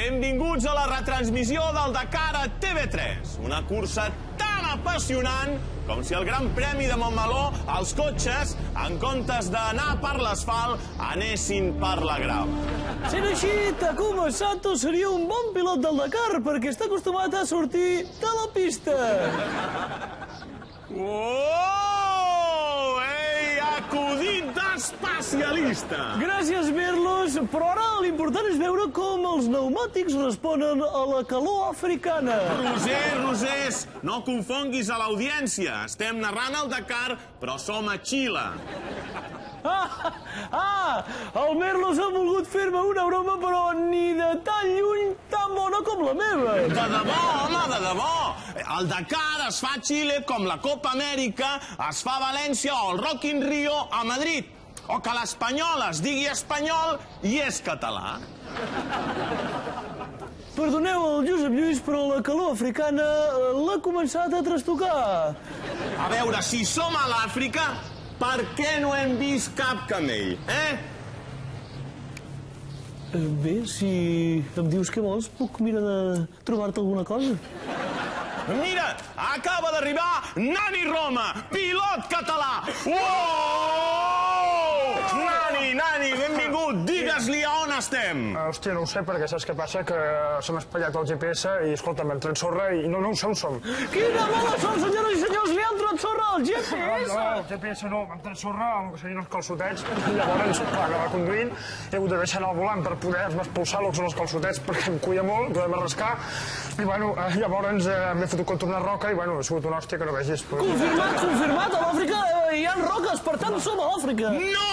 Benvinguts a la retransmissió del Dakar a TV3. Una cursa tan apassionant com si el Gran Premi de Montmeló els cotxes, en comptes d'anar per l'asfalt, anessin per la grava. Sent així, Takuma Sato seria un bon pilot del Dakar perquè està acostumat a sortir de la pista. Oh! Ei, acudit d'especialista! Gràcies, Merlos, però ara l'important és veure com els pneumàtics responen a la calor africana. Roser, no confonguis a l'audiència. Estem narrant el Dakar, però som a Xile. El Merlos ha volgut fer-me una broma, però ni de tan lluny tan bona com la meva. De debò, home, de debò. El Dakar es fa a Xile com la Copa Amèrica es fa a València o el Rock in Rio a Madrid. O que l'espanyol es digui espanyol i és català. Perdoneu el Josep Lluís, però la calor africana l'ha començat a trastocar. A veure, si som a l'Àfrica, per què no hem vist cap camell, Bé, si em dius què vols, puc mirar de trobar-te alguna cosa. Mira, acaba d'arribar Nani Roma, pilot català. Uooo! Nani, benvingut. Digues-li a on estem. Hòstia, no ho sé, perquè saps què passa? Que se m'ha espatllat el GPS i, escolta'm, entrem sorra i no ho sé on som. Quina mala sort, senyores i senyors, li ha entrat sorra al GPS! No, el GPS no, m'ha entrat sorra amb el que serien els calçotets. I llavors, clar, anava conduint, he hagut de deixar anar el volant per poder-me expulsar el que són els calçotets, perquè em cuia molt, podem arriscar. I, bueno, llavors m'he fotut contra una roca i, bueno, ha sigut una hòstia que no vegis. Confirmat, a l'Àfrica hi ha roques, per tant som a l'Àfrica. No!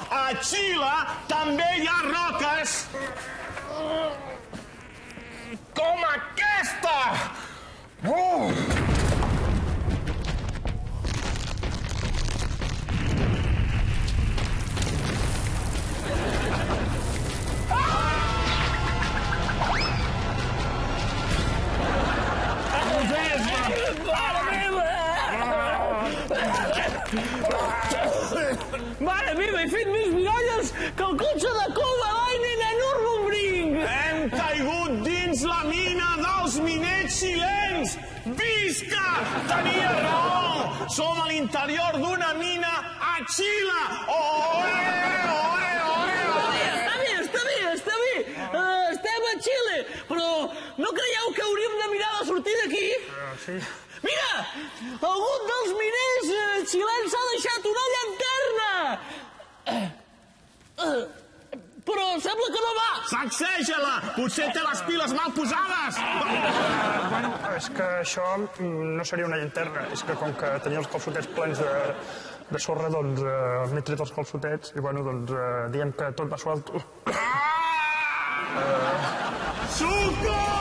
A Xile també hi ha roques com aquesta! Mare meva, he fet més miralles que el cotxe de Kovalainen a Nürburgring! Hem caigut dins la mina dels miners xilens! Visca! Tenia raó! Som a l'interior d'una mina a Xile! Està bé! Estem a Xile, però no creieu que hauríem de mirar la sortida d'aquí? Sí. Mira! Algun dels miners xilens s'ha deixat una llanterna! Però sembla que no va! Sacseja-la! Potser té les piles mal posades! Bueno, és que això no seria una llanterna. És que com que tenia els calçotets plens de sorra, doncs m'he tret els calçotets i, bueno, doncs diguem que tot va suelto. Socor!